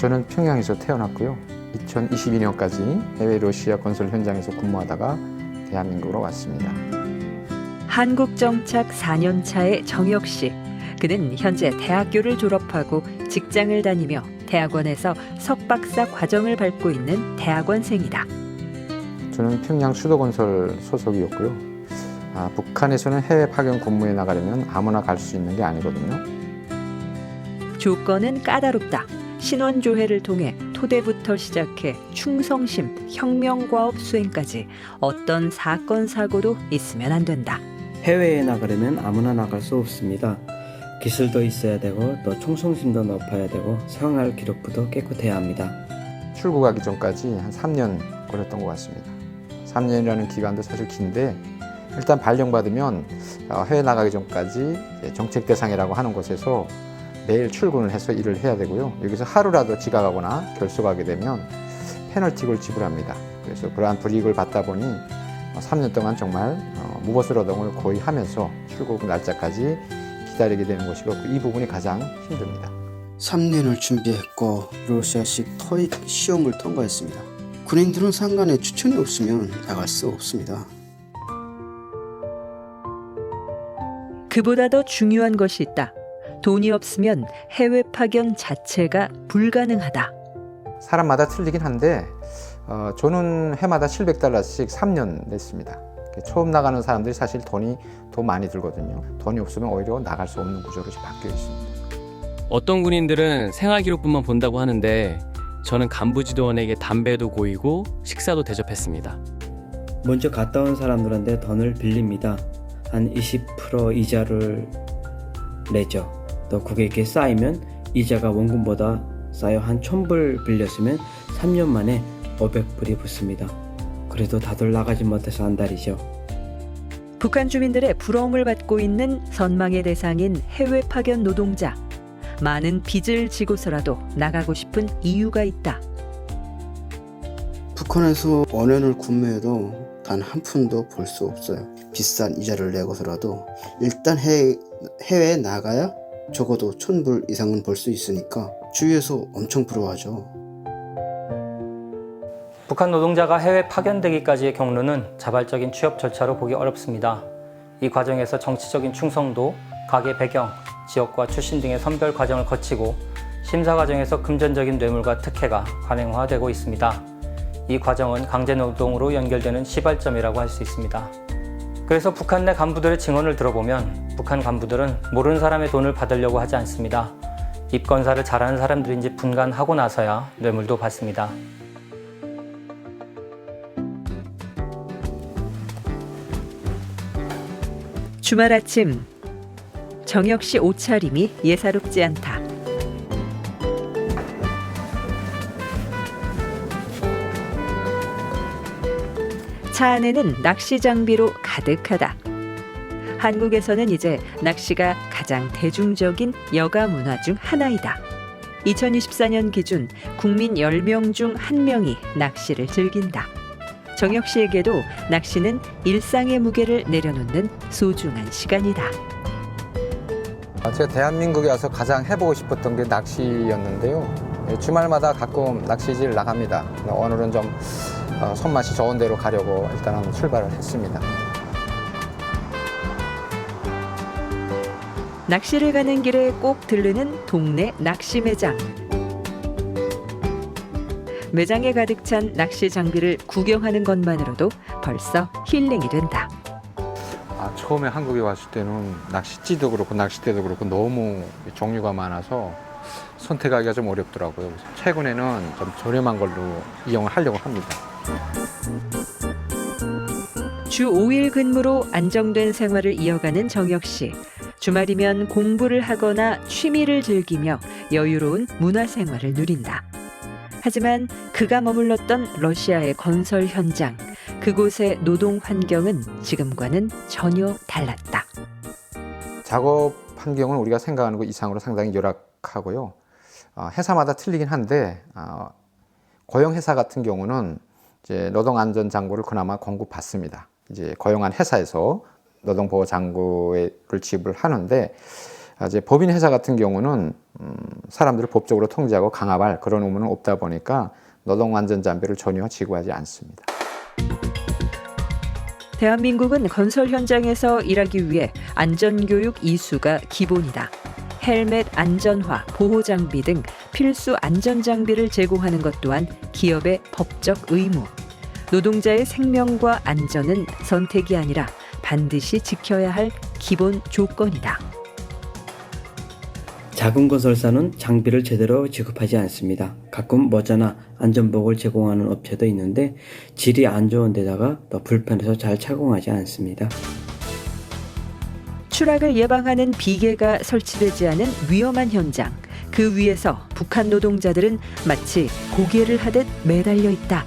저는 평양에서 태어났고요. 2022년까지 해외 러시아 건설 현장에서 근무하다가 대한민국으로 왔습니다. 한국 정착 4년 차의 정혁 씨. 그는 현재 대학교를 졸업하고 직장을 다니며 대학원에서 석박사 과정을 밟고 있는 대학원생이다. 저는 평양 수도건설 소속이었고요. 북한에서는 해외 파견 근무에 나가려면 아무나 갈 수 있는 게 아니거든요. 조건은 까다롭다. 신원조회를 통해 토대부터 시작해 충성심, 혁명과업 수행까지 어떤 사건, 사고도 있으면 안 된다. 해외에 나가려면 아무나 나갈 수 없습니다. 기술도 있어야 되고 또 충성심도 높아야 되고 생활 기록부도 깨끗해야 합니다. 출국하기 전까지 한 3년 걸렸던 것 같습니다. 3년이라는 기간도 사실 긴데 일단 발령받으면 해외 나가기 전까지 정책 대상이라고 하는 곳에서 매일 출근을 해서 일을 해야 되고요. 여기서 하루라도 지각하거나 결석하게 되면 페널티를 지불합니다. 그래서 그러한 불이익을 받다 보니 3년 동안 정말 무보수노동을 거의 하면서 출국 날짜까지 기다리게 되는 것이고 이 부분이 가장 힘듭니다. 3년을 준비했고 러시아식 토익 시험을 통과했습니다. 군인들은 상관에 추천이 없으면 나갈 수 없습니다. 그보다 더 중요한 것이 있다. 돈이 없으면 해외 파견 자체가 불가능하다. 사람마다 틀리긴 한데 저는 해마다 700달러씩 3년 냈습니다. 처음 나가는 사람들이 사실 돈이 더 많이 들거든요. 돈이 없으면 오히려 나갈 수 없는 구조로 바뀌어 있습니다. 어떤 군인들은 생활기록부만 본다고 하는데 저는 간부 지도원에게 담배도 고이고 식사도 대접했습니다. 먼저 갔다 온 사람들한테 돈을 빌립니다. 한 20% 이자를 내죠. 또 그게 쌓이면 이자가 원금보다 쌓여 한 1000불 빌렸으면 3년 만에 500불이 붙습니다. 그래도 다들 나가지 못해서 안달이죠. 북한 주민들의 부러움을 받고 있는 선망의 대상인 해외 파견 노동자. 많은 빚을 지고서라도 나가고 싶은 이유가 있다. 북한에서 5년을 근무해도 단 한 푼도 벌 수 없어요. 비싼 이자를 내고서라도 일단 해외에 나가야 적어도 1000불 이상은 벌 수 있으니까 주위에서 엄청 부러워하죠. 북한 노동자가 해외 파견되기까지의 경로는 자발적인 취업 절차로 보기 어렵습니다. 이 과정에서 정치적인 충성도, 가계 배경, 지역과 출신 등의 선별 과정을 거치고 심사 과정에서 금전적인 뇌물과 특혜가 관행화되고 있습니다. 이 과정은 강제노동으로 연결되는 시발점이라고 할 수 있습니다. 그래서 북한 내 간부들의 증언을 들어보면 북한 간부들은 모르는 사람의 돈을 받으려고 하지 않습니다. 입건사를 잘하는 사람들인지 분간하고 나서야 뇌물도 받습니다. 주말 아침 정혁 씨 옷차림이 예사롭지 않다. 차 안에는 낚시 장비로 가득하다. 한국에서는 이제 낚시가 가장 대중적인 여가 문화 중 하나이다. 2024년 기준 국민 10명 중 1명이 낚시를 즐긴다. 정혁 씨에게도 낚시는 일상의 무게를 내려놓는 소중한 시간이다. 제가 대한민국에 와서 가장 해보고 싶었던 게 낚시였는데요. 주말마다 가끔 낚시질 나갑니다. 오늘은 좀 손맛이 좋은 데로 가려고 일단은 출발을 했습니다. 낚시를 가는 길에 꼭 들르는 동네 낚시 매장. 매장에 가득 찬 낚시 장비를 구경하는 것만으로도 벌써 힐링이 된다. 처음에 한국에 왔을 때는 낚싯지도 그렇고 낚싯대도 그렇고 너무 종류가 많아서 선택하기가 좀 어렵더라고요. 그래서 최근에는 좀 저렴한 걸로 이용을 하려고 합니다. 주 5일 근무로 안정된 생활을 이어가는 정혁 씨. 주말이면 공부를 하거나 취미를 즐기며 여유로운 문화생활을 누린다. 하지만 그가 머물렀던 러시아의 건설 현장, 그곳의 노동 환경은 지금과는 전혀 달랐다. 작업 환경은 우리가 생각하는 것 이상으로 상당히 열악하고요. 회사마다 틀리긴 한데 고용회사 같은 경우는 이제 노동안전장구를 그나마 공급받습니다. 이제 고용한 회사에서 노동보호장구를 지급을 하는데 이제 법인 회사 같은 경우는 사람들을 법적으로 통제하고 강압할 그런 의무는 없다 보니까 노동안전장비를 전혀 지구하지 않습니다. 대한민국은 건설 현장에서 일하기 위해 안전교육 이수가 기본이다. 헬멧 안전화, 보호장비 등 필수 안전장비를 제공하는 것 또한 기업의 법적 의무. 노동자의 생명과 안전은 선택이 아니라 반드시 지켜야 할 기본 조건이다. 작은 건설사는 장비를 제대로 지급하지 않습니다. 가끔 머자나 안전복을 제공하는 업체도 있는데 질이 안 좋은 데다가 또 불편해서 잘 착용하지 않습니다. 추락을 예방하는 비계가 설치되지 않은 위험한 현장. 그 위에서 북한 노동자들은 마치 고개를 하듯 매달려 있다.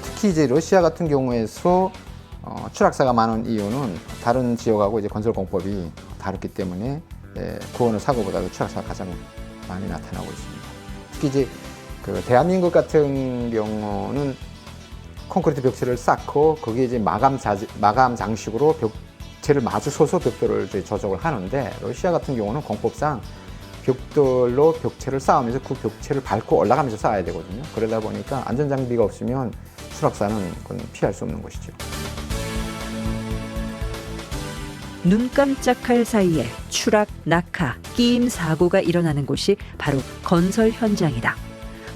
특히 이제 러시아 같은 경우에서 추락사가 많은 이유는 다른 지역하고 이제 건설공법이 다르기 때문에 구원의 사고보다도 추락사가 가장 많이 나타나고 있습니다. 특히 이제 그 대한민국 같은 경우는 콘크리트 벽체를 쌓고 거기에 이제 마감 장식으로 벽체를 마주 서서 벽돌을 이제 조작을 하는데 러시아 같은 경우는 공법상 벽돌로 벽체를 쌓으면서 그 벽체를 밟고 올라가면서 쌓아야 되거든요. 그러다 보니까 안전장비가 없으면 추락사는 그건 피할 수 없는 것이죠. 눈 깜짝할 사이에 추락, 낙하, 끼임 사고가 일어나는 곳이 바로 건설 현장이다.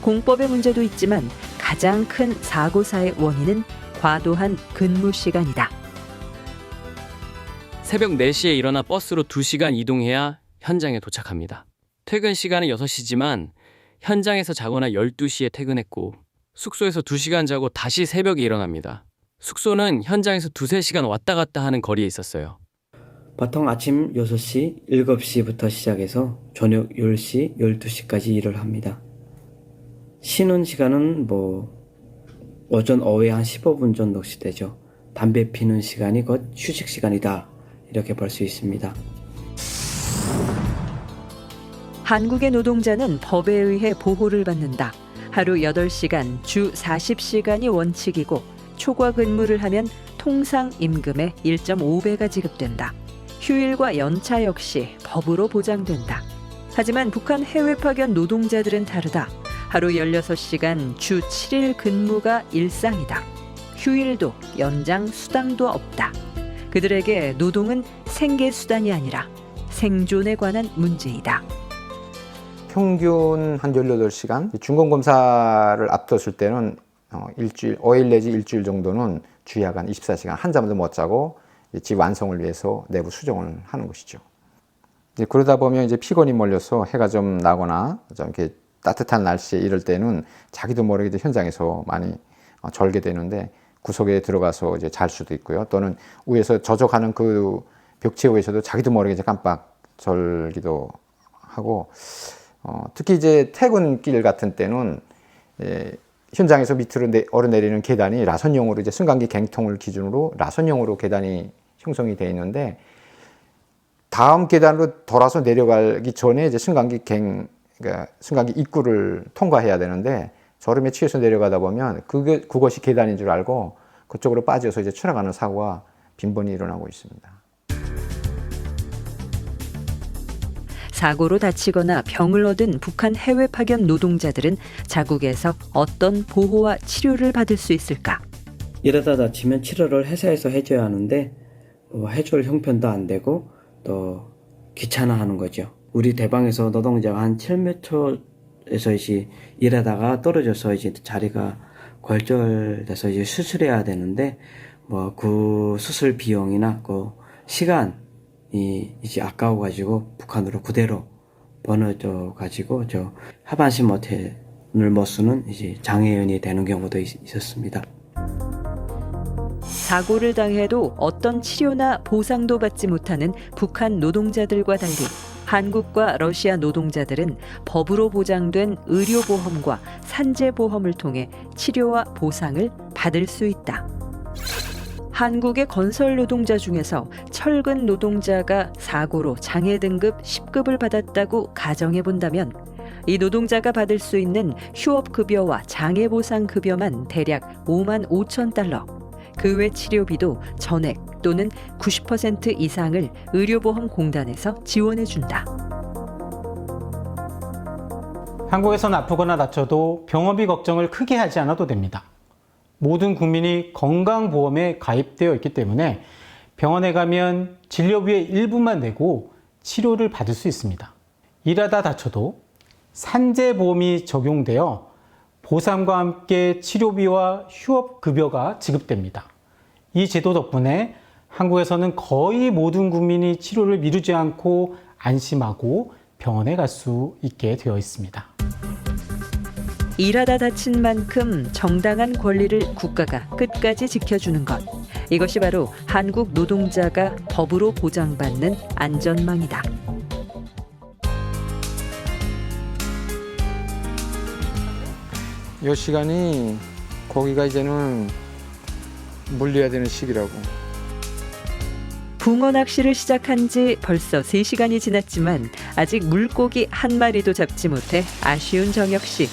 공법의 문제도 있지만 가장 큰 사고사의 원인은 과도한 근무 시간이다. 새벽 4시에 일어나 버스로 2시간 이동해야 현장에 도착합니다. 퇴근 시간은 6시지만 현장에서 자거나 12시에 퇴근했고 숙소에서 2시간 자고 다시 새벽에 일어납니다. 숙소는 현장에서 2-3시간 왔다 갔다 하는 거리에 있었어요. 보통 아침 6시, 7시부터 시작해서 저녁 10시, 12시까지 일을 합니다. 쉬는 시간은 오전 오후에 한 15분 정도씩 되죠. 담배 피는 시간이 곧 휴식 시간이다. 이렇게 볼 수 있습니다. 한국의 노동자는 법에 의해 보호를 받는다. 하루 8시간, 주 40시간이 원칙이고 초과 근무를 하면 통상 임금의 1.5배가 지급된다. 휴일과 연차 역시 법으로 보장된다. 하지만 북한 해외 파견 노동자들은 다르다. 하루 16시간, 주 7일 근무가 일상이다. 휴일도 연장 수당도 없다. 그들에게 노동은 생계수단이 아니라 생존에 관한 문제이다. 평균 한 18시간, 중간검사를 앞뒀을 때는 일주일, 5일 내지 일주일 정도는 주야간 24시간 한 잠도 못 자고 집 완성을 위해서 내부 수정을 하는 것이죠. 이제 그러다 보면 이제 피곤이 몰려서 해가 좀 나거나 좀 이렇게 따뜻한 날씨에 이럴 때는 자기도 모르게 현장에서 많이 절게 되는데 구석에 들어가서 이제 잘 수도 있고요. 또는 위에서 저적하는 그 벽체 위에서도 자기도 모르게 이제 깜빡 절기도 하고 특히 이제 퇴근길 같은 때는 현장에서 밑으로 오르내리는 계단이 라선형으로 이제 승강기 갱통을 기준으로 라선형으로 계단이 형성이 되어 있는데 다음 계단으로 돌아서 내려가기 전에 이제 그러니까 승강기 입구를 통과해야 되는데 졸음에 취해서 내려가다 보면 그것이 계단인 줄 알고 그쪽으로 빠져서 이제 추락하는 사고가 빈번히 일어나고 있습니다. 사고로 다치거나 병을 얻은 북한 해외 파견 노동자들은 자국에서 어떤 보호와 치료를 받을 수 있을까? 이러다 다치면 치료를 회사에서 해줘야 하는데 해줄 형편도 안 되고 또 귀찮아하는 거죠. 우리 대방에서 노동자가 한 7m에서 이제 일하다가 떨어져서 이제 자리가 골절돼서 이제 수술해야 되는데 그 수술 비용이나 그 시간이 이제 아까워 가지고 북한으로 그대로 보내져 가지고 저 하반신 모텔을 못 쓰는 이제 장애인이 되는 경우도 있었습니다. 사고를 당해도 어떤 치료나 보상도 받지 못하는 북한 노동자들과 달리 한국과 러시아 노동자들은 법으로 보장된 의료보험과 산재보험을 통해 치료와 보상을 받을 수 있다. 한국의 건설 노동자 중에서 철근 노동자가 사고로 장애 등급 10급을 받았다고 가정해 본다면 이 노동자가 받을 수 있는 휴업급여와 장애보상급여만 대략 5만 5천 달러. 그 외 치료비도 전액 또는 90% 이상을 의료보험공단에서 지원해준다. 한국에서는 아프거나 다쳐도 병원비 걱정을 크게 하지 않아도 됩니다. 모든 국민이 건강보험에 가입되어 있기 때문에 병원에 가면 진료비의 일부만 내고 치료를 받을 수 있습니다. 일하다 다쳐도 산재보험이 적용되어 보상과 함께 치료비와 휴업급여가 지급됩니다. 이 제도 덕분에 한국에서는 거의 모든 국민이 치료를 미루지 않고 안심하고 병원에 갈 수 있게 되어 있습니다. 일하다 다친 만큼 정당한 권리를 국가가 끝까지 지켜주는 것. 이것이 바로 한국 노동자가 법으로 보장받는 안전망이다. 이 시간이 고기가 이제는 물려야 되는 시기라고. 붕어 낚시를 시작한 지 벌써 3시간이 지났지만 아직 물고기 한 마리도 잡지 못해 아쉬운 정혁 씨.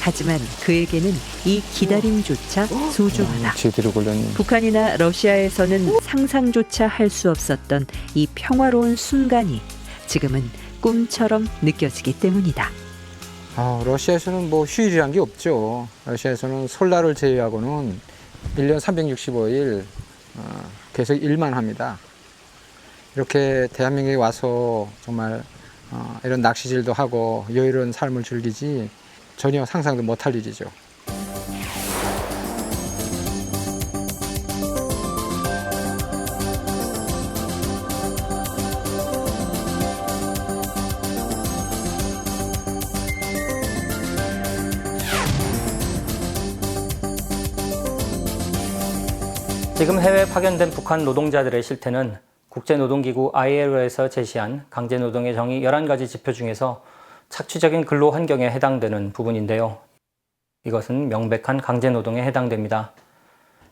하지만 그에게는 이 기다림조차 소중하다. 제대로 걸렸니? 북한이나 러시아에서는 상상조차 할 수 없었던 이 평화로운 순간이 지금은 꿈처럼 느껴지기 때문이다. 러시아에서는 뭐 휴일이란 게 없죠. 러시아에서는 설날을 제외하고는 1년 365일 계속 일만 합니다. 이렇게 대한민국에 와서 정말 이런 낚시질도 하고 여유로운 삶을 즐기지 전혀 상상도 못할 일이죠. 지금 해외에 파견된 북한 노동자들의 실태는 국제노동기구 ILO에서 제시한 강제노동의 정의 11가지 지표 중에서 착취적인 근로 환경에 해당되는 부분인데요. 이것은 명백한 강제노동에 해당됩니다.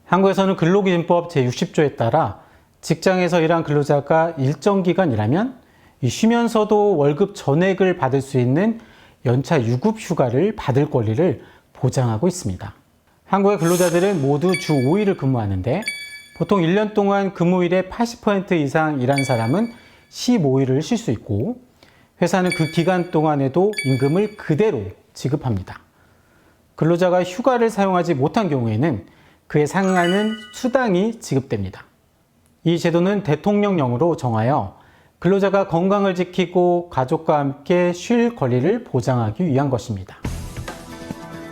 한국에서는 근로기준법 제60조에 따라 직장에서 일한 근로자가 일정 기간 일하면 쉬면서도 월급 전액을 받을 수 있는 연차 유급 휴가를 받을 권리를 보장하고 있습니다. 한국의 근로자들은 모두 주 5일을 근무하는데 보통 1년 동안 근무일의 80% 이상 일한 사람은 15일을 쉴 수 있고 회사는 그 기간 동안에도 임금을 그대로 지급합니다. 근로자가 휴가를 사용하지 못한 경우에는 그에 상응하는 수당이 지급됩니다. 이 제도는 대통령령으로 정하여 근로자가 건강을 지키고 가족과 함께 쉴 권리를 보장하기 위한 것입니다.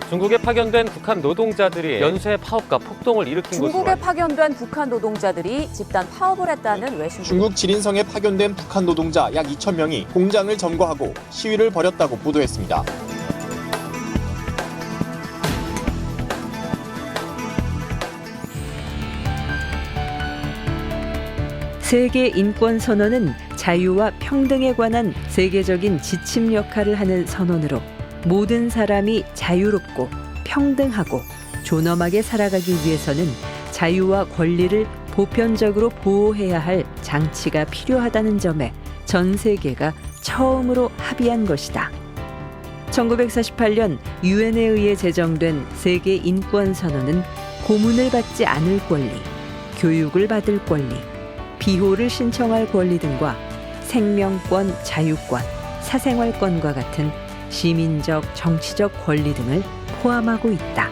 중국에 파견된 북한 노동자들이 연쇄 파업과 폭동을 일으킨 것으로 중국에 파견된 북한 노동자들이 집단 파업을 했다는 외신. 중국 지린성에 파견된 북한 노동자 약 2,000명이 공장을 점거하고 시위를 벌였다고 보도했습니다. 세계 인권 선언은 자유와 평등에 관한 세계적인 지침 역할을 하는 선언으로 모든 사람이 자유롭고 평등하고 존엄하게 살아가기 위해서는 자유와 권리를 보편적으로 보호해야 할 장치가 필요하다는 점에 전 세계가 처음으로 합의한 것이다. 1948년 유엔에 의해 제정된 세계 인권 선언은 고문을 받지 않을 권리, 교육을 받을 권리, 비호를 신청할 권리 등과 생명권, 자유권, 사생활권과 같은 시민적, 정치적 권리 등을 포함하고 있다.